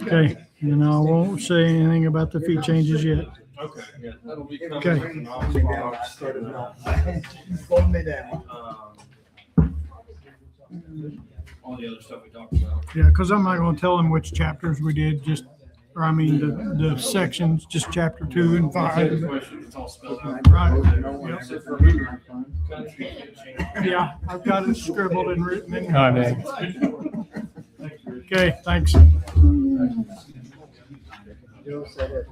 Okay, and I won't say anything about the fee changes yet. Okay. Yeah, that'll be. Okay. Slow me down. All the other stuff we talked about. Yeah, because I'm not gonna tell them which chapters we did, the sections, just chapter 2 and 5. It's all spelled out. Right. Except for moving country. Yeah, I've got it scribbled and written in. All right, man. Okay, thanks. Joe said it.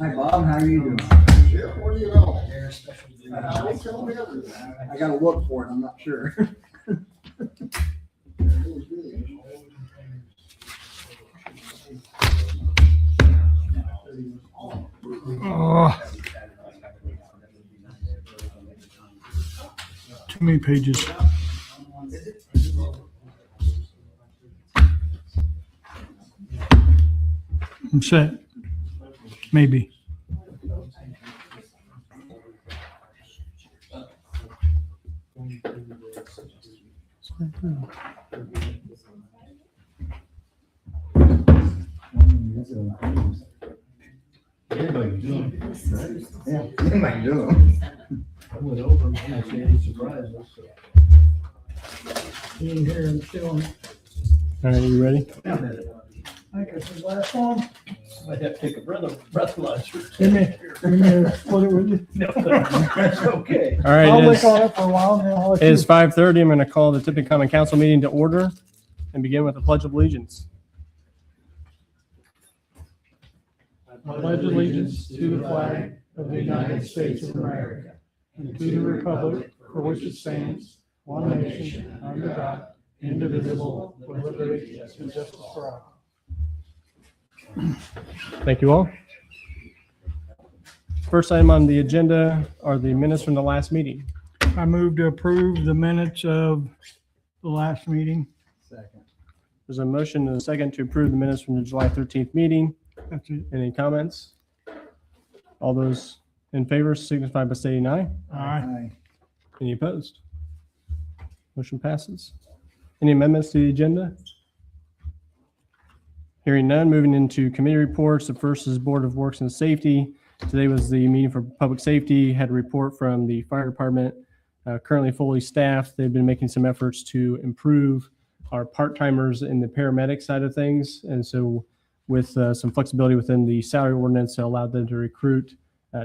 Hi Bob, how are you doing? Yeah, what do you know? Don't tell me everything. I gotta look for it, I'm not sure. Oh, too many pages. I'm set. Maybe. Yeah, anybody do them. I went over and I said, he surprised us. You in here and still on. All right, you ready? I think it's the last one. Might have to take a breathalyzer. Give me split it with you. No, that's okay. All right, I'll it lick is, on it for a while and then I'll let it you. is 5:30. I'm going to call the Tippecanoe Common Council meeting to order and begin with the Pledge of Allegiance. I pledge allegiance to the flag of the United States of America and to the republic for which it stands, one nation, under God, indivisible, with liberty and justice for all. Thank you all. First item on the agenda are the minutes from the last meeting. I move to approve the minutes of the last meeting. Second. There's a motion and a second to approve the minutes from the July 13th meeting. That's it. Any comments? All those in favor signify by stating aye. Aye. Any opposed? Motion passes. Any amendments to the agenda? Hearing none, moving into committee reports. The first is Board of Works and Safety. Today was the meeting for public safety. Had a report from the fire department, currently fully staffed. They've been making some efforts to improve our part-timers in the paramedic side of things. And so with some flexibility within the salary ordinance, it allowed them to recruit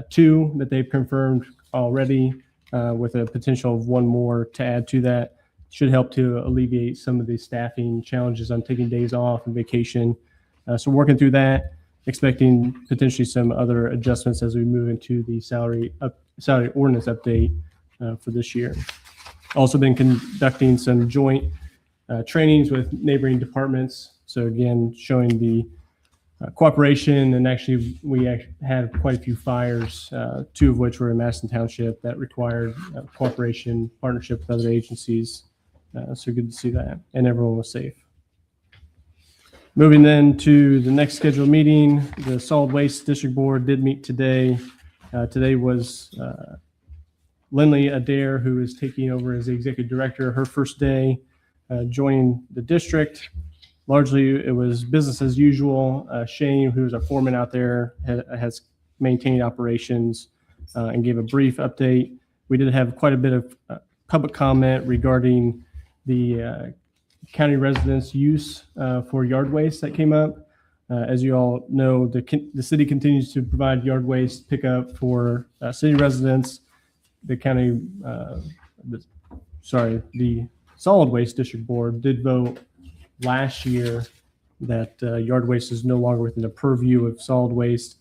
2 that they've confirmed already, with a potential of 1 more to add to that. Should help to alleviate some of the staffing challenges on taking days off and vacation. So working through that, expecting potentially some other adjustments as we move into the salary ordinance update for this year. Also been conducting some joint trainings with neighboring departments. So again, showing the cooperation, and actually we had quite a few fires, 2 of which were in Madison Township that required cooperation, partnership with other agencies. So good to see that, and everyone was safe. Moving then to the next scheduled meeting, the Solid Waste District Board did meet today. Today was Lindley Adair, who is taking over as the executive director, her first day joining the district. Largely, it was business as usual. Shane, who is our foreman out there, has maintained operations and gave a brief update. We did have quite a bit of public comment regarding the county residents' use for yard waste that came up. As you all know, the city continues to provide yard waste pickup for city residents. The county, the Solid Waste District Board did vote last year that yard waste is no longer within the purview of solid waste,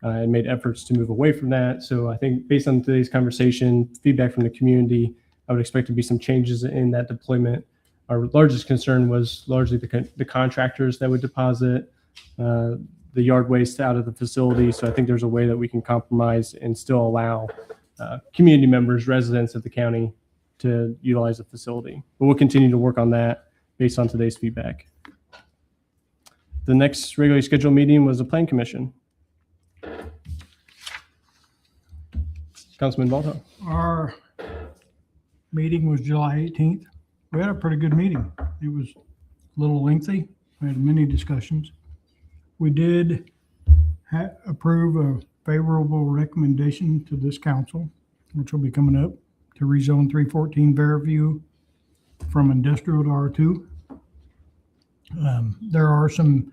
and made efforts to move away from that. So I think based on today's conversation, feedback from the community, I would expect to be some changes in that deployment. Our largest concern was largely the contractors that would deposit the yard waste out of the facility. So I think there's a way that we can compromise and still allow community members, residents of the county to utilize the facility. But we'll continue to work on that based on today's feedback. The next regularly scheduled meeting was the Plan Commission. Councilman Balto. Our meeting was July 18th. We had a pretty good meeting. It was a little lengthy. We had many discussions. We did approve a favorable recommendation to this council, which will be coming up, to rezone 314 Fairview from industrial to R2. There are some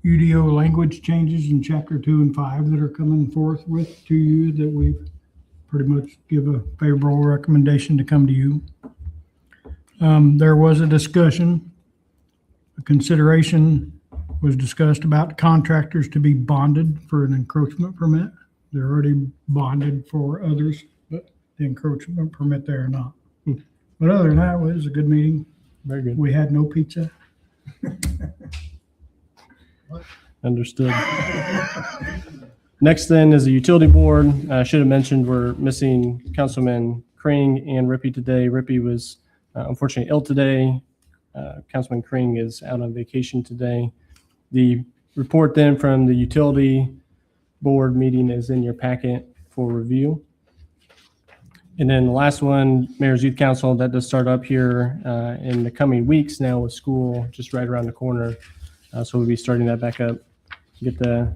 UDO language changes in chapter 2 and 5 that are coming forth with to you that we've pretty much give a favorable recommendation to come to you. There was a discussion, a consideration was discussed about contractors to be bonded for an encroachment permit. They're already bonded for others, but the encroachment permit they are not. But other than that, it was a good meeting. Very good. We had no pizza. Understood. Next then is the utility board. I should have mentioned we're missing Councilman Kring and Rippey today. Rippey was unfortunately ill today. Councilman Kring is out on vacation today. The report then from the utility board meeting is in your packet for review. And then the last one, Mayor's Youth Council, that does start up here in the coming weeks now with school just right around the corner. So we'll be starting that back up to get the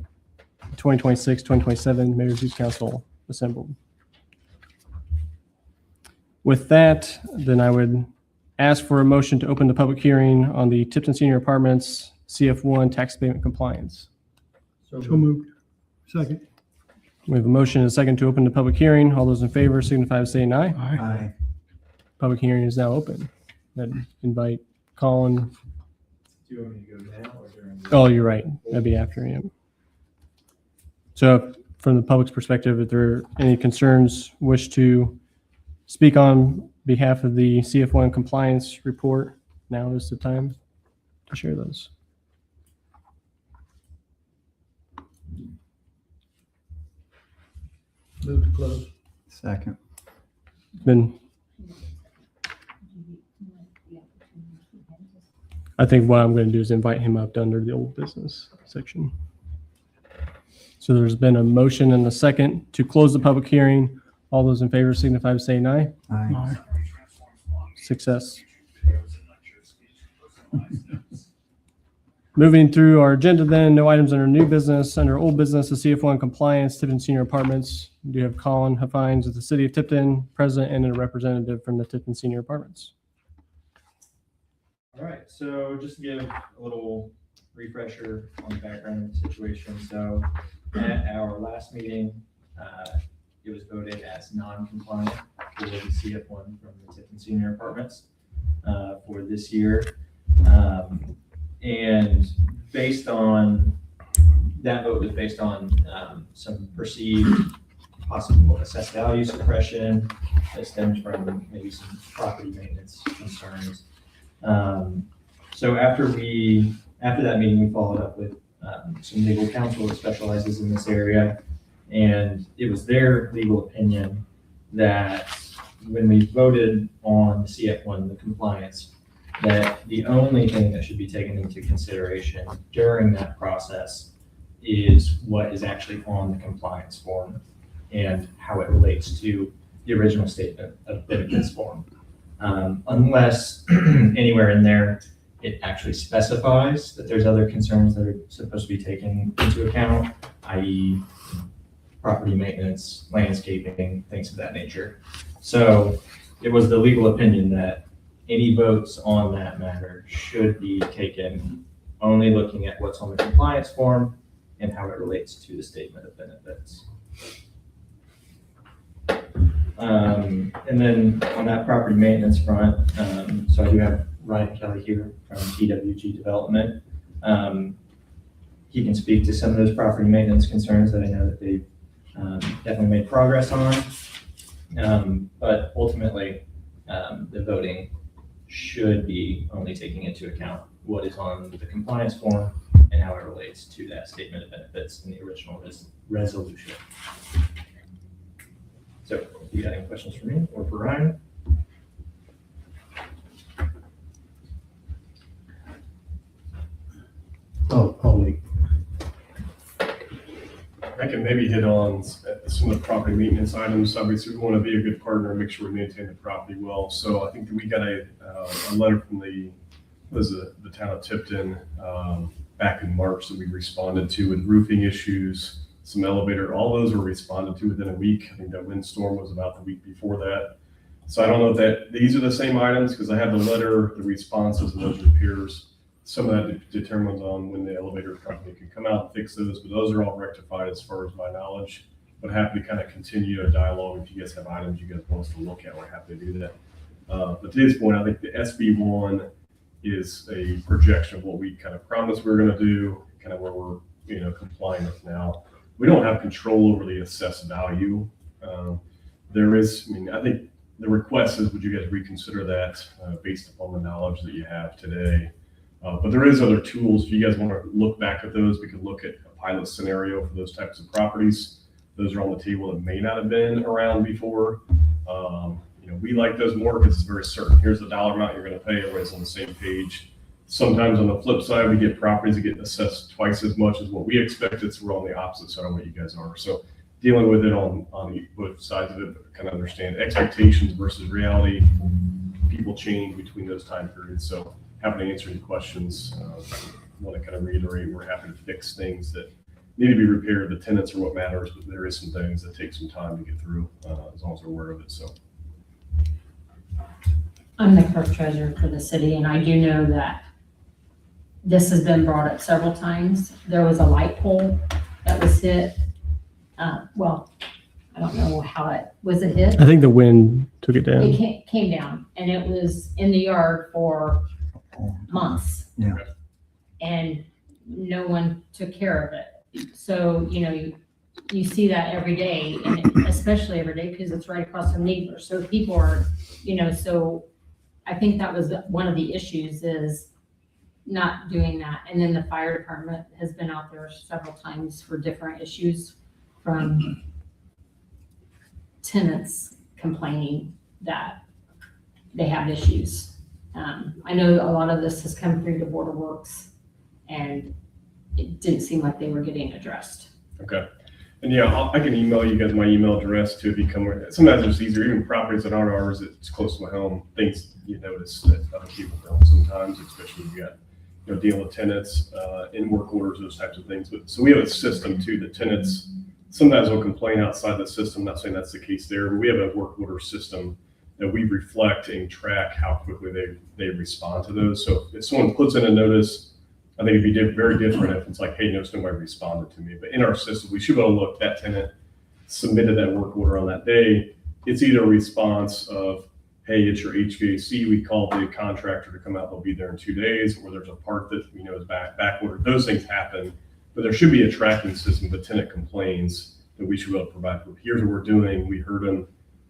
2026, 2027 Mayor's Youth Council assembled. With that, then I would ask for a motion to open the public hearing on the Tipton Senior Apartments CF1 tax abatement compliance. So moved. Second. We have a motion and a second to open the public hearing. All those in favor signify by saying aye. Aye. Aye. Public hearing is now open. Then invite Colin. Do you want me to go now or during? Oh, you're right. That'd be after him. So from the public's perspective, if there are any concerns, wish to speak on behalf of the CF1 compliance report, now is the time to share those. Move to close. Second. Then I think what I'm going to do is invite him up under the old business section. So there's been a motion and a second to close the public hearing. All those in favor signify by saying aye. Aye. Aye. Success. Moving through our agenda then, no items under new business. Under old business, the CF1 compliance, Tipton Senior Apartments. We do have Colin Huffines of the City of Tipton, president, and a representative from the Tipton Senior Apartments. All right, so just to give a little refresher on the background of the situation. So at our last meeting, it was voted as non-compliant for the CF1 from the Tipton Senior Apartments for this year. And based on, that vote was based on some perceived possible assessed value suppression that stems from maybe some property maintenance concerns. So after that meeting, we followed up with some legal counsel that specializes in this area, and it was their legal opinion that when we voted on the CF1, the compliance, that the only thing that should be taken into consideration during that process is what is actually on the compliance form and how it relates to the original statement of benefits form. Unless anywhere in there it actually specifies that there's other concerns that are supposed to be taken into account, i.e. property maintenance, landscaping, things of that nature. So it was the legal opinion that any votes on that matter should be taken only looking at what's on the compliance form and how it relates to the statement of benefits. And then on that property maintenance front, so I do have Ryan Kelly here from TWG Development. He can speak to some of those property maintenance concerns that I know that they've definitely made progress on. But ultimately, the voting should be only taking into account what is on the compliance form and how it relates to that statement of benefits in the original resolution. So if you got any questions for me or for Ryan? Oh, I'll make. I can maybe hit on some of the property maintenance items. Obviously, we want to be a good partner and make sure we maintain the property well. So I think that we got a letter from the town of Tipton back in March that we responded to with roofing issues, some elevator, all those were responded to within a week. I think that windstorm was about the week before that. So I don't know if these are the same items because I have the letter, the responses, and those repairs. Some of that determines on when the elevator company can come out and fix those, but those are all rectified as far as my knowledge. But happy to kind of continue a dialogue. If you guys have items you guys want us to look at, we're happy to do that. But to this point, I think the SB1 is a projection of what we kind of promised we were going to do, kind of where we're complying with now. We don't have control over the assessed value. There is, I think the request is, would you guys reconsider that based upon the knowledge that you have today? But there is other tools. If you guys want to look back at those, we could look at a pilot scenario for those types of properties. Those are on the table that may not have been around before. We like those more because it's very certain. Here's the dollar amount you're going to pay. Everybody's on the same page. Sometimes on the flip side, we get properties that get assessed twice as much as what we expected. So we're on the opposite side of what you guys are. So dealing with it on both sides of it, but kind of understand expectations versus reality. People change between those time periods. So happy to answer any questions. Want to kind of reiterate, we're happy to fix things that need to be repaired. The tenants are what matters, but there is some things that take some time to get through as long as we're aware of it. So. I'm the clerk treasurer for the city, and I do know that this has been brought up several times. There was a light pole that was hit. Well, I don't know how it was hit. I think the wind took it down. It came down, and it was in the yard for months. Yeah. And no one took care of it. So, you see that every day, and especially every day because it's right across from neighbors. So people are, so I think that was one of the issues is not doing that. And then the fire department has been out there several times for different issues from tenants complaining that they have issues. I know a lot of this has come through the Board of Works, and it didn't seem like they were getting addressed. Okay. And yeah, I can email you guys my email address to become, sometimes it's easier, even properties that aren't ours, it's close to my home, things you notice that other people don't sometimes, especially if you got, dealing with tenants, in work orders, those types of things. But so we have a system too, the tenants sometimes will complain outside the system, not saying that's the case there, but we have a work order system that we reflect and track how quickly they respond to those. So if someone puts in a notice, I think it'd be very different if it's like, hey, notice nobody responded to me. But in our system, we should be able to look, that tenant submitted that work order on that day. It's either a response of, hey, it's your HVAC. We called the contractor to come out. They'll be there in 2 days. Or there's a part that is back ordered. Those things happen. But there should be a tracking system. The tenant complains that we should be able to provide. Here's what we're doing. We heard them,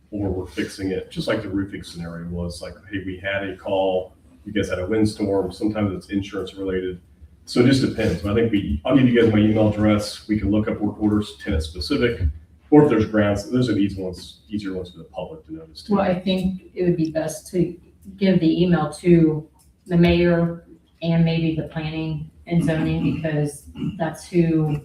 or we're fixing it. Just like the roofing scenario was like, hey, we had a call. You guys had a windstorm. Sometimes it's insurance related. So it just depends. But I think I'll give you guys my email address. We can look up work orders, tenant specific, or if there's grounds, those are easier ones for the public to notice too. Well, I think it would be best to give the email to the mayor and maybe the planning and zoning, because that's who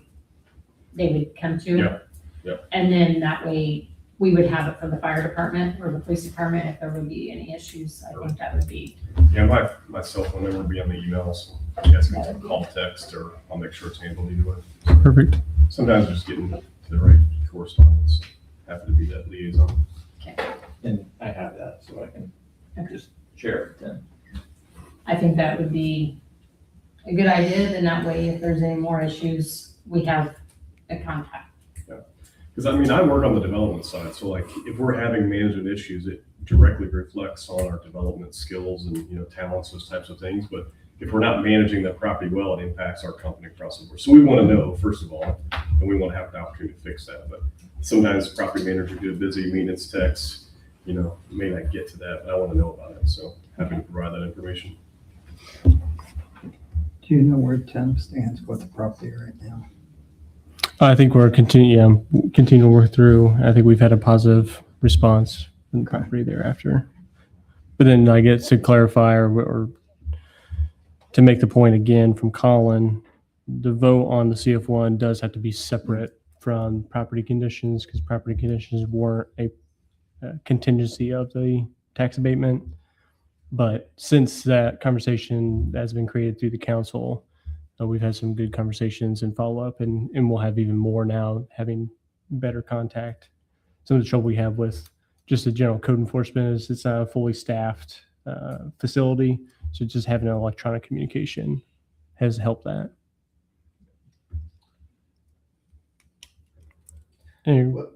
they would come to. Yeah. And then that way we would have it from the fire department or the police department if there would be any issues. I think that would be. Yeah, my cell phone number will be on the emails. You guys can call, text, or I'll make sure it's handled either way. Perfect. Sometimes just getting to the right correspondence. Happy to be that liaison. And I have that, so I can just share it then. I think that would be a good idea. Then that way, if there's any more issues, we have a contact. Because I work on the development side, so like if we're having management issues, it directly reflects on our development skills and talents, those types of things. But if we're not managing that property well, it impacts our company across the board. So we want to know, first of all, and we want to have the opportunity to fix that. But sometimes property managers get busy, maintenance techs, may not get to that, but I want to know about it. So happy to provide that information. Do you know where Tim stands with the property right now? I think we're continue to work through. I think we've had a positive response from the property thereafter. But then I get to clarify or to make the point again from Colin, the vote on the CF1 does have to be separate from property conditions because property conditions weren't a contingency of the tax abatement. But since that conversation has been created through the council, we've had some good conversations and follow up, and we'll have even more now, having better contact. Some of the trouble we have with just the general code enforcement is it's not a fully staffed facility. So just having an electronic communication has helped that. Anyway, Well,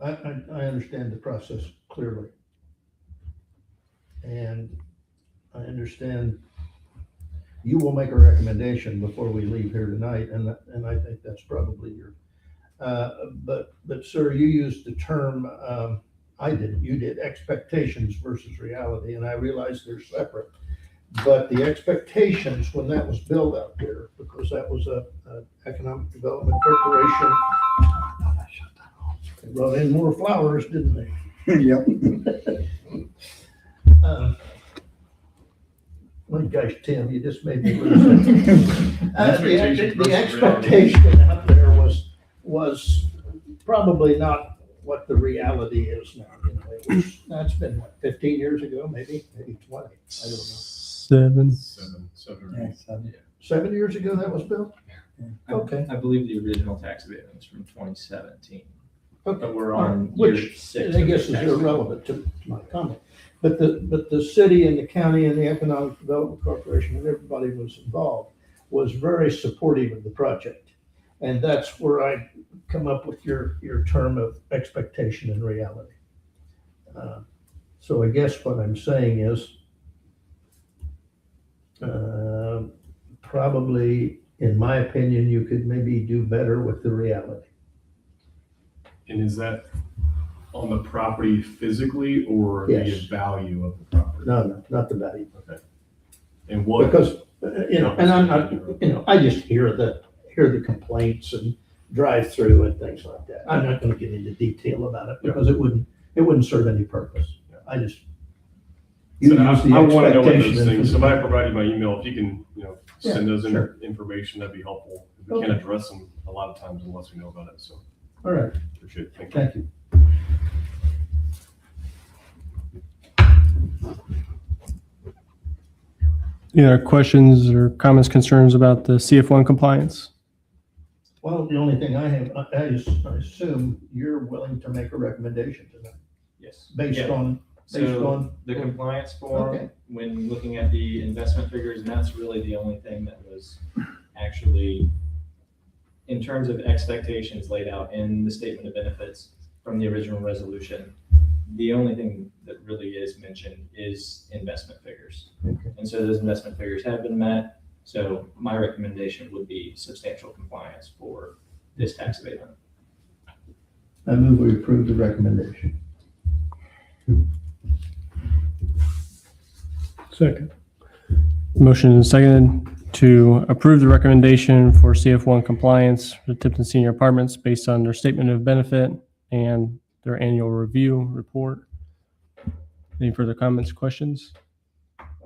I understand the process clearly. And I understand you will make a recommendation before we leave here tonight, and I think that's probably your, but sir, you used the term, you did, expectations versus reality, and I realize they're separate. But the expectations, when that was built out there, because that was a Economic Development Corporation, they brought in more flowers, didn't they? Yep. My gosh, Tim, you just made me lose it. The expectation out there was probably not what the reality is now. You know, that's been what, 15 years ago, maybe 20. I don't know. 7. Seven. Yeah, so- 7 years ago that was built? Okay. I believe the original tax abatement was from 2017. Okay. But we're on Which year 6. I of guess the is tax irrelevant to my comment. But the city and the county and the Economic Development Corporation and everybody was involved was very supportive of the project. And that's where I come up with your term of expectation and reality. So I guess what I'm saying is probably, in my opinion, you could maybe do better with the reality. And is that on the property physically or Yes. the value of the property? No, not the value. And what? Because, and I'm not, I just hear the complaints and drive through and things like that. I'm not gonna get into detail about it because it wouldn't serve any purpose. I just. So You use the I want to know what expectation those things, so and- if I provide you my email, if you can, send those sure. information, that'd be helpful. We can't address them a lot of times unless we know about it, so All right, appreciate it. Thank you. thank you. Any other questions or comments, concerns about the CF1 compliance? Well, the only thing I have, I assume you're willing to make a recommendation tonight Yes. based Yeah. on. So the compliance form, Okay. when looking at the investment figures, and that's really the only thing that was actually, in terms of expectations laid out in the statement of benefits from the original resolution, the only thing that really is mentioned is investment figures. Okay. And so those investment figures have been met. So my recommendation would be substantial compliance for this tax abatement. I move we approve the recommendation. Second. Motion and seconded to approve the recommendation for CF1 compliance for the Tipton Senior Apartments based on their statement of benefit and their annual review report. Any further comments, questions?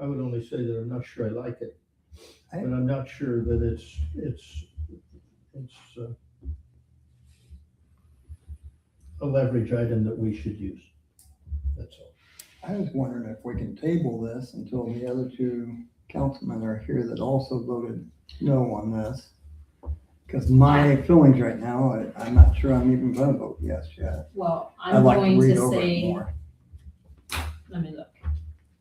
I would only say that I'm not sure I like it, I- but I'm not sure that it's a leverage item that we should use. That's all. I was wondering if we can table this until the other two councilmen are here that also voted no on this. Because my feelings right now, I'm not sure I'm even gonna vote yes yet. Well, I'd I'm like to going read to over it say, more. let me look.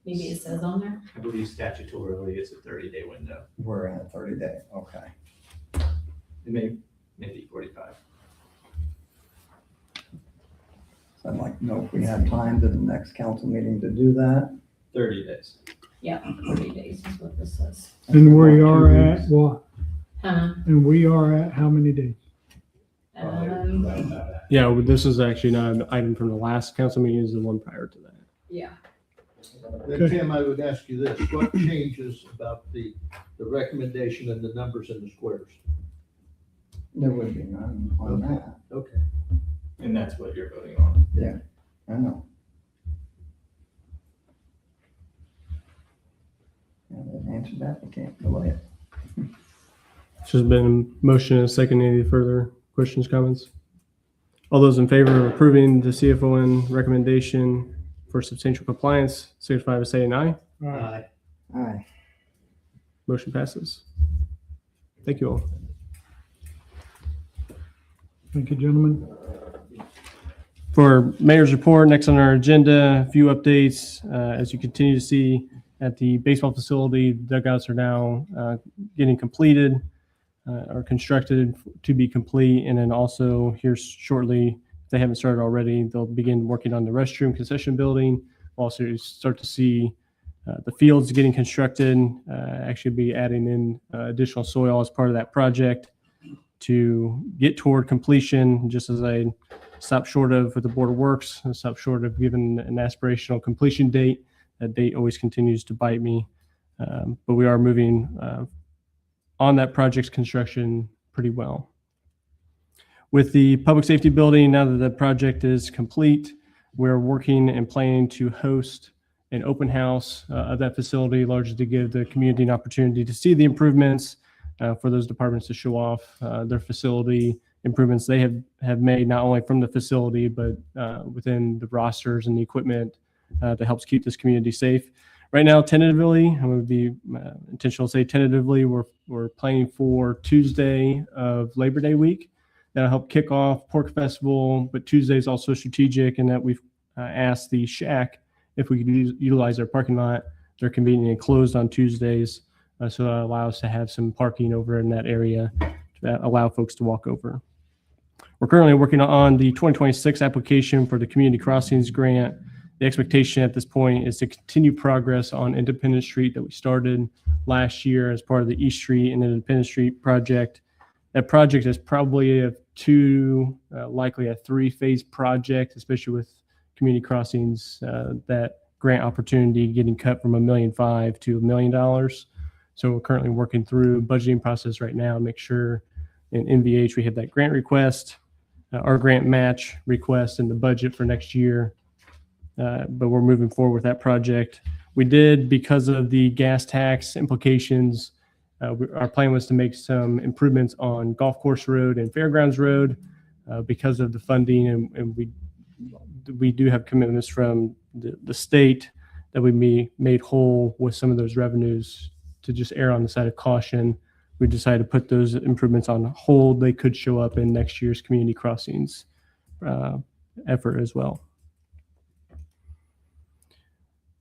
Maybe it says on there. I believe statutorily it's a 30-day window. We're in a 30-day, okay. Maybe 45. So I'd like to know if we have time to the next council meeting to do that. 30 days. Yeah, 30 days is what this says. And we are at, what? Um, We are at how many days? Yeah, well, this is actually not an item from the last council meeting, it's the one prior to that. yeah. Then Tim, I would ask you this, what changes about the recommendation and the numbers in the squares? There would be none on that, Okay. And that's what you're voting on. I know. Yeah, they answered that, we can't delay it. So there's been a motion and a second. Any further questions, comments? All those in favor of approving the CFON recommendation for substantial compliance, signify by saying aye. Aye. Aye. Motion passes. Thank you all. Thank you, gentlemen. For mayor's report, next on our agenda, a few updates. As you continue to see at the baseball facility, dugouts are now getting completed or constructed to be complete. And then also here shortly, if they haven't started already, they'll begin working on the restroom concession building. We'll also start to see the fields getting constructed, actually be adding in additional soil as part of that project to get toward completion, just as I stopped short of with the Board of Works, I stopped short of giving an aspirational completion date. That date always continues to bite me. But we are moving on that project's construction pretty well. With the public safety building, now that the project is complete, we're working and planning to host an open house of that facility, largely to give the community an opportunity to see the improvements, for those departments to show off their facility improvements they have made, not only from the facility, but within the rosters and the equipment that helps keep this community safe. Right now, tentatively, I'm going to be intentional to say tentatively, we're planning for Tuesday of Labor Day week. That'll help kick off Pork Festival, but Tuesday is also strategic in that we've asked the Shack if we could utilize their parking lot. They're conveniently closed on Tuesdays, so that allows us to have some parking over in that area to allow folks to walk over. We're currently working on the 2026 application for the Community Crossings Grant. The expectation at this point is to continue progress on Independence Street that we started last year as part of the East Street and Independence Street project. That project is probably likely a 3-phase project, especially with Community Crossings, that grant opportunity getting cut from $1.5 million to $1 million. So we're currently working through budgeting process right now to make sure in NVH we have that grant request, our grant match request in the budget for next year. But we're moving forward with that project. We did, because of the gas tax implications, our plan was to make some improvements on Golf Course Road and Fairgrounds Road because of the funding, and we do have commitments from the state that we be made whole with some of those revenues. To just err on the side of caution, we decided to put those improvements on hold. They could show up in next year's Community Crossings effort as well.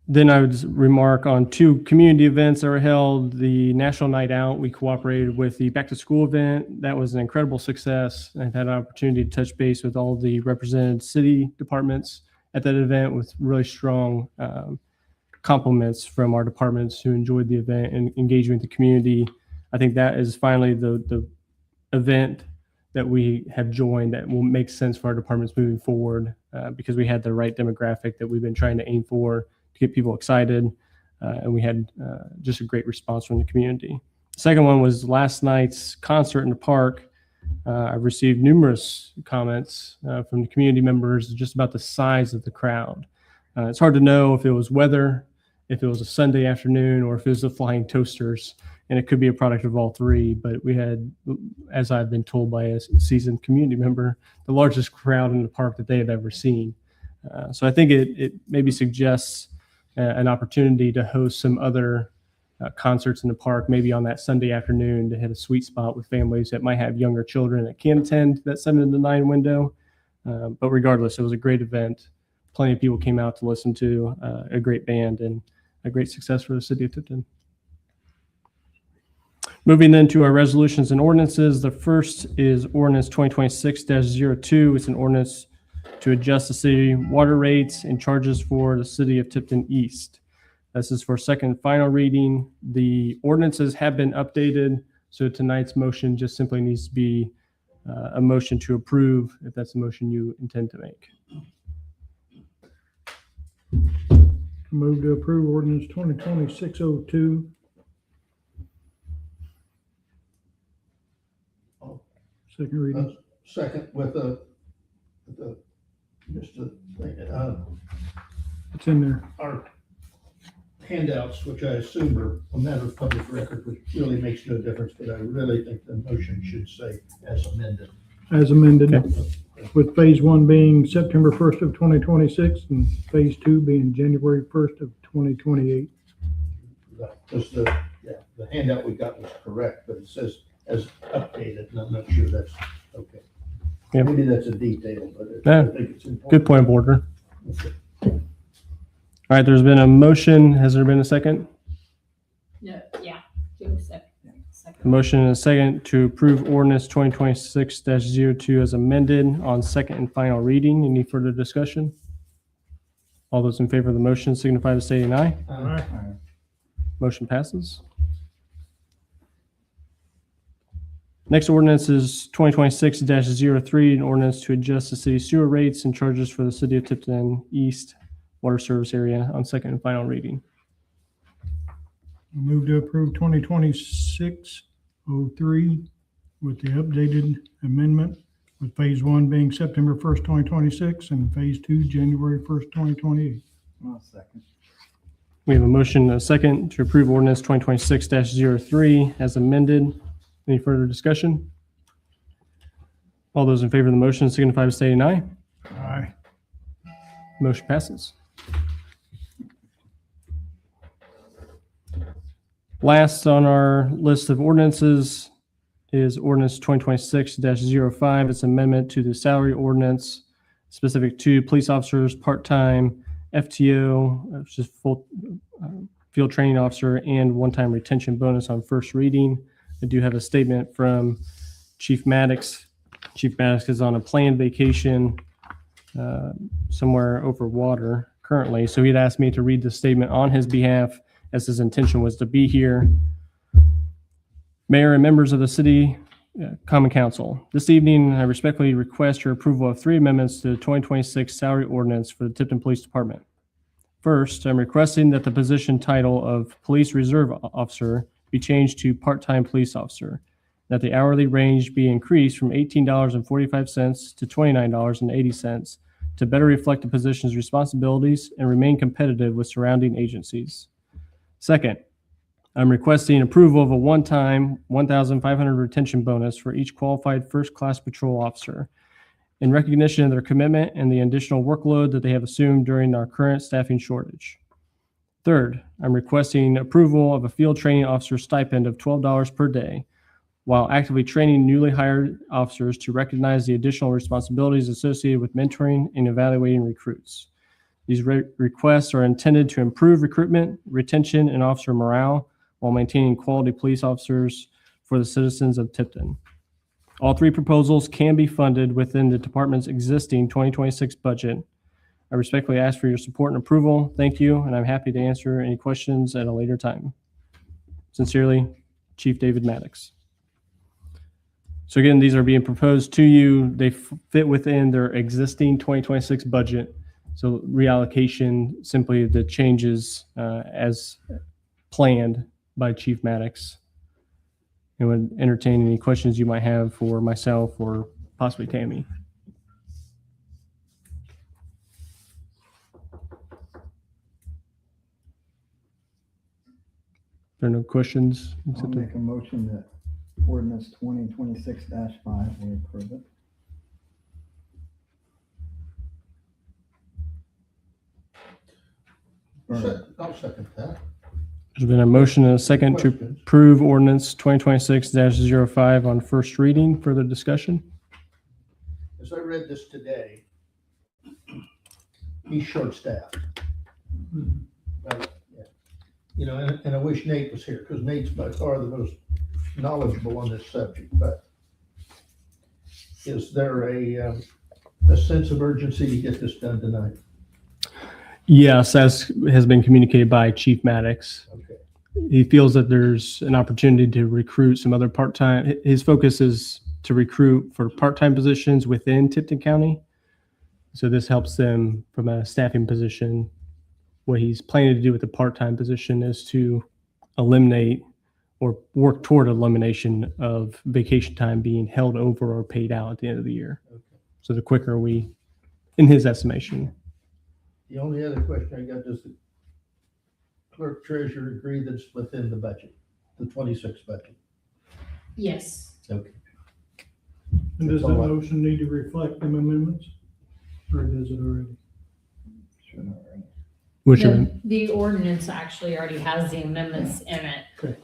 Then I would remark on 2 community events that were held. The National Night Out, we cooperated with the Back to School event. That was an incredible success. I've had an opportunity to touch base with all the represented city departments at that event with really strong compliments from our departments who enjoyed the event and engaging with the community. I think that is finally the event that we have joined that will make sense for our departments moving forward because we had the right demographic that we've been trying to aim for to get people excited. And we had just a great response from the community. The second one was last night's concert in the park. I received numerous comments from the community members just about the size of the crowd. It's hard to know if it was weather, if it was a Sunday afternoon, or if it was the flying toasters, and it could be a product of all 3. But we had, as I've been told by a seasoned community member, the largest crowd in the park that they have ever seen. So I think it maybe suggests an opportunity to host some other concerts in the park, maybe on that Sunday afternoon, to hit a sweet spot with families that might have younger children that can attend that 7 to 9 window. But regardless, it was a great event. Plenty of people came out to listen to a great band, and a great success for the city of Tipton. Moving then to our resolutions and ordinances. The first is ordinance 2026-02. It's an ordinance to adjust the city water rates and charges for the city of Tipton East. This is for second and final reading. The ordinances have been updated, so tonight's motion just simply needs to be a motion to approve, if that's the motion you intend to make. Move to approve ordinance 2026-02. Second reading. Second with just a thing, It's in there. our handouts, which I assume are a matter of public record, which really makes no difference, but I really think the motion should say as amended. As amended, with phase one being September 1st of 2026 and phase two being January 1st of 2028. Because the handout we got was correct, but it says as updated, and I'm not sure that's okay. Yep. Maybe that's a detail, but Yeah. I think it's important. Good point of order. Okay. All right, there's been a motion. Has there been a second? No, yeah, do a second. A motion and a second to approve ordinance 2026-02 as amended on second and final reading. Any further discussion? All those in favor of the motion signify by saying aye. Motion passes. Next ordinance is 2026-03, an ordinance to adjust the city sewer rates and charges for the city of Tipton East water service area on second and final reading. Move to approve 2026-03 with the updated amendment, with phase one being September 1st, 2026, and phase two, January 1st, 2028. I'll second. We have a motion and a second to approve ordinance 2026-03 as amended. Any further discussion? All those in favor of the motion signify by saying aye. Aye. Motion passes. Last on our list of ordinances is ordinance 2026-05. It's amendment to the salary ordinance specific to police officers, part-time, FTO, which is full field training officer, and one-time retention bonus on first reading. I do have a statement from Chief Maddox. Chief Maddox is on a planned vacation somewhere over water currently, so he'd asked me to read the statement on his behalf, as his intention was to be here. Mayor and members of the city Common Council, this evening I respectfully request your approval of three amendments to the 2026 salary ordinance for the Tipton Police Department. First, I'm requesting that the position title of Police Reserve Officer be changed to part-time police officer, that the hourly range be increased from $18.45 to $29.80 to better reflect the position's responsibilities and remain competitive with surrounding agencies. Second, I'm requesting approval of a one-time $1,500 retention bonus for each qualified first-class patrol officer in recognition of their commitment and the additional workload that they have assumed during our current staffing shortage. Third, I'm requesting approval of a field training officer stipend of $12 per day while actively training newly hired officers to recognize the additional responsibilities associated with mentoring and evaluating recruits. These requests are intended to improve recruitment, retention, and officer morale while maintaining quality police officers for the citizens of Tipton. All three proposals can be funded within the department's existing 2026 budget. I respectfully ask for your support and approval. Thank you, and I'm happy to answer any questions at a later time. Sincerely, Chief David Maddox. So again, these are being proposed to you. They fit within their existing 2026 budget. So reallocation, simply the changes as planned by Chief Maddox. And would entertain any questions you might have for myself or possibly Tammy. There are no questions? I'll make a motion that ordinance 2026-5, we approve it. I'll second that. There's been a motion and a second to Questions? approve ordinance 2026-05 on first reading. Further discussion? As I read this today, he's short-staffed. Yeah. You know, and I wish Nate was here, because Nate's by far the most knowledgeable on this subject, but is there a sense of urgency to get this done tonight? Yes, as has been communicated by Chief Maddox. Okay. He feels that there's an opportunity to recruit some other part-time. His focus is to recruit for part-time positions within Tipton County. So this helps them from a staffing position. What he's planning to do with the part-time position is to eliminate or work toward elimination of vacation time being held over or paid out at the end of the year. Okay. So the quicker we, in his estimation. The only other question I got, does clerk treasurer agree that's within the budget, the 26 budget? Yes. Okay. And does that motion need to reflect them amendments? Or does it already? Which The ordinance actually already has the amendments in it. Okay.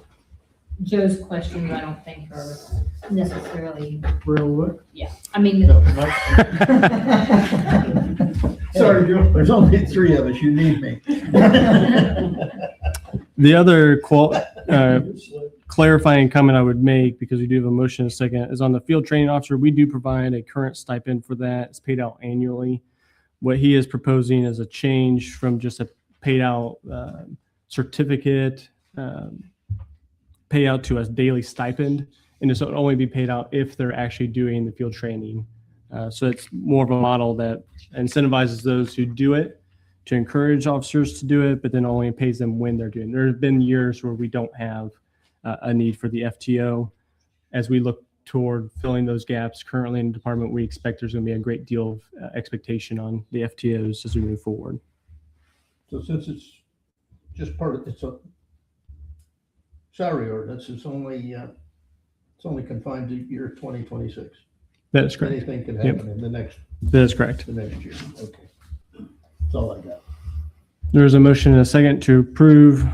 Joe's questions, I don't think are necessarily, Railroad? I mean, Sorry, Joe. There's only 3 of us, you need me. The other clarifying comment I would make, because we do have a motion in a second, is on the field training officer. We do provide a current stipend for that. It's paid out annually. What he is proposing is a change from just a paid out certificate payout to a daily stipend, and this will only be paid out if they're actually doing the field training. So it's more of a model that incentivizes those who do it to encourage officers to do it, but then only pays them when they're doing it. There have been years where we don't have a need for the FTO. As we look toward filling those gaps currently in the department, we expect there's going to be a great deal of expectation on the FTOs as we move forward. So since it's just it's a salary ordinance, it's only confined to year 2026. That is correct. Anything can happen in the next That is correct. year. Okay. That's all I got. There is a motion and a second to approve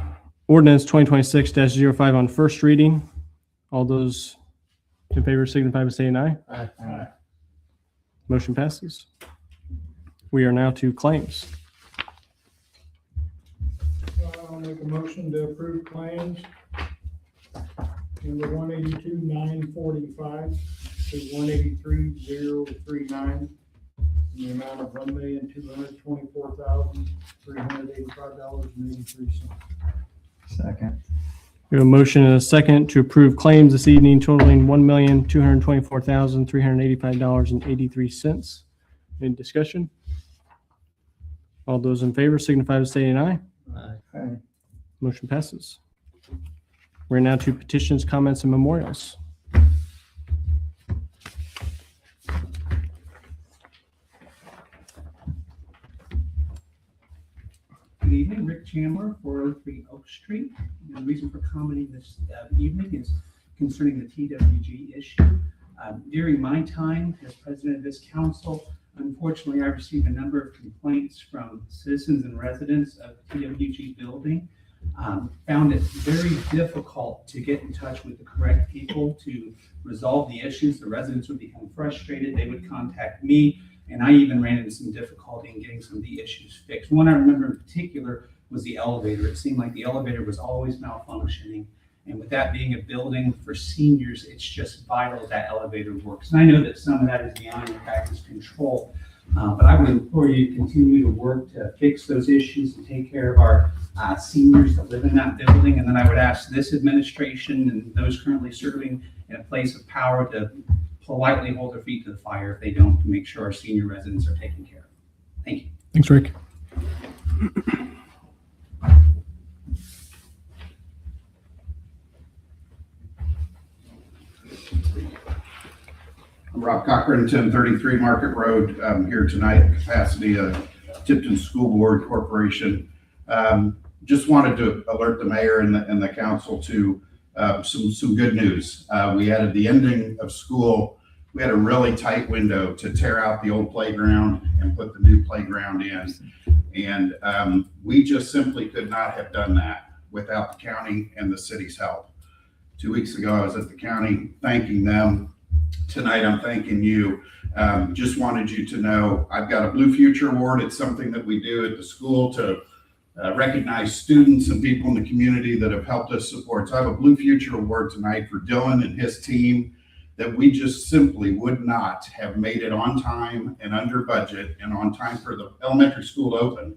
ordinance 2026-05 on first reading. All those in favor signify by saying aye. Aye. Motion passes. We are now to claims. I'll make a motion to approve claims. Number 182,945 to 183,039 in the amount of $1,224,385.83. Second. We have a motion and a second to approve claims this evening totaling $1,224,385.83. Any discussion? All those in favor signify by saying aye. Aye. Motion passes. We're now to petitions, comments, and memorials. Good evening, Rick Chandler, 403 Oak Street. And the reason for commenting this evening is concerning the TWG issue. During my time as president of this council, unfortunately, I received a number of complaints from citizens and residents of the TWG building. Found it very difficult to get in touch with the correct people to resolve the issues. The residents would become frustrated. They would contact me, and I even ran into some difficulty in getting some of the issues fixed. One I remember in particular was the elevator. It seemed like the elevator was always malfunctioning. And with that being a building for seniors, it's just vital that elevator works. And I know that some of that is beyond your guys' control, but I would implore you to continue to work to fix those issues and take care of our seniors that live in that building. And then I would ask this administration and those currently serving in a place of power to politely hold their feet to the fire if they don't, to make sure our senior residents are taken care of. Thank you. Thanks, Rick. I'm Rob Cochran, 1033 Market Road. I'm here tonight in capacity of Tipton School Board Corporation. Just wanted to alert the mayor and the council to some good news. We had at the ending of school, we had a really tight window to tear out the old playground and put the new playground in. And we just simply could not have done that without the county and the city's help. 2 weeks ago, I was at the county thanking them. Tonight, I'm thanking you. Just wanted you to know I've got a Blue Future Award. It's something that we do at the school to recognize students and people in the community that have helped us support. So I have a Blue Future Award tonight for Dylan and his team that we just simply would not have made it on time and under budget and on time for the elementary school to open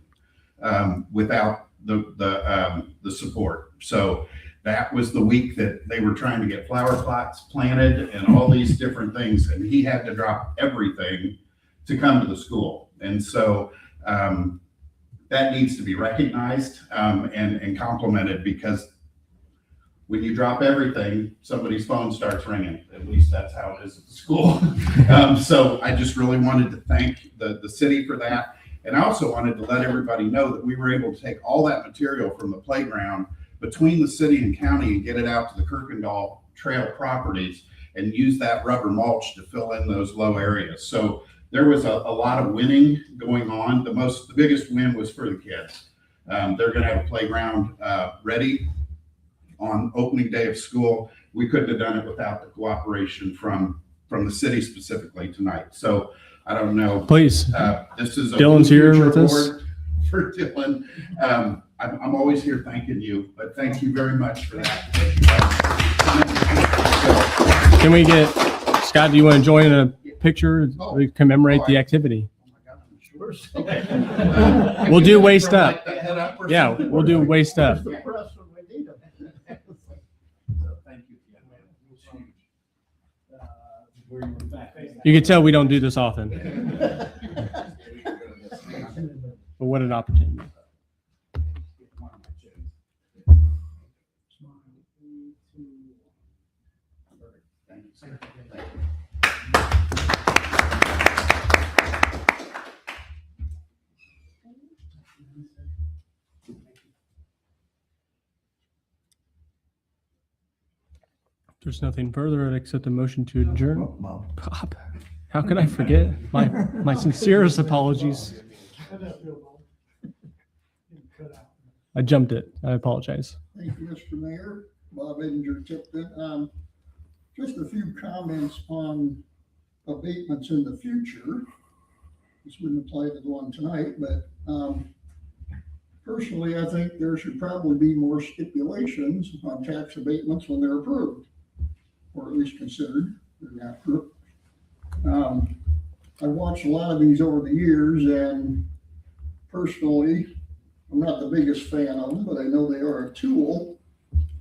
without the support. So that was the week that they were trying to get flower plots planted and all these different things. And he had to drop everything to come to the school. And so that needs to be recognized and complimented, because when you drop everything, somebody's phone starts ringing. At least that's how it is at the school. So I just really wanted to thank the city for that. And I also wanted to let everybody know that we were able to take all that material from the playground between the city and county and get it out to the Kirkendall Trail properties and use that rubber mulch to fill in those low areas. So there was a lot of winning going on. The biggest win was for the kids. They're going to have a playground ready on opening day of school. We couldn't have done it without the cooperation from the city specifically tonight. So I don't know. Please. This is a Dylan's here future with us. award for Dylan. I'm always here thanking you, but thank you very much for that. Can we get, Scott, do you want to join in a picture to commemorate the activity? We'll do waist up. Yeah, we'll do waist up. Where's the press when we need 'em? So thank you. Where you were back. You can tell we don't do this often, but what an opportunity. If there's nothing further, I'd accept a motion to adjourn. Bob, how could I forget? My sincerest apologies. I jumped it. I apologize. Thank you, Mr. Mayor. Bob Edinger, Tipton. Just a few comments on abatements in the future. This wouldn't apply to the one tonight, but personally, I think there should probably be more stipulations on tax abatements when they're approved, or at least considered. They're not approved. I've watched a lot of these over the years, and personally, I'm not the biggest fan of them, but I know they are a tool,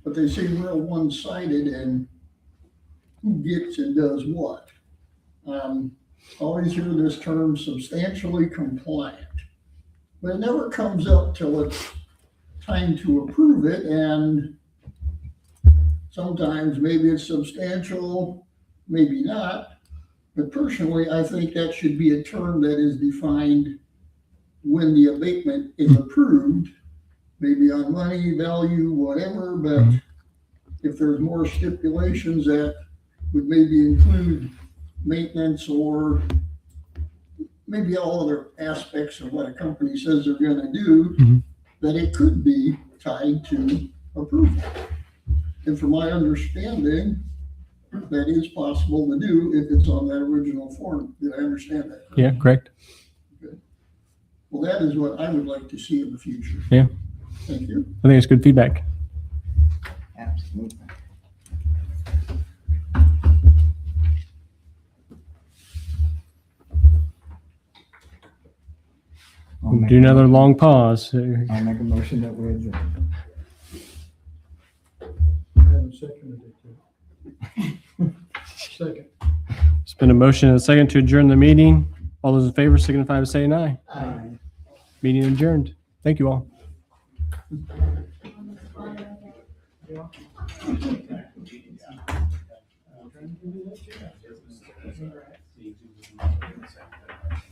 but they seem real one-sided in who gets and does what. Always hear this term substantially compliant, but it never comes up till it's time to approve it, and sometimes maybe it's substantial, maybe not. But personally, I think that should be a term that is defined when the abatement is approved, maybe on money, value, whatever, but if there's more stipulations that would maybe include maintenance or maybe all other aspects of what a company says they're gonna do, that it could be tied to approval. And from my understanding, that is possible to do if it's on that original form. Did I understand that correctly? Yeah, correct. Well, that is what I would like to see in the future. Yeah. Thank you. I think it's good feedback. Absolutely. We'll do another long pause. I'll make a motion that we adjourn. I haven't seconded it yet. Second. It's been a motion and a second to adjourn the meeting. All those in favor signify by saying aye. Aye. Meeting adjourned. Thank you all. Yeah.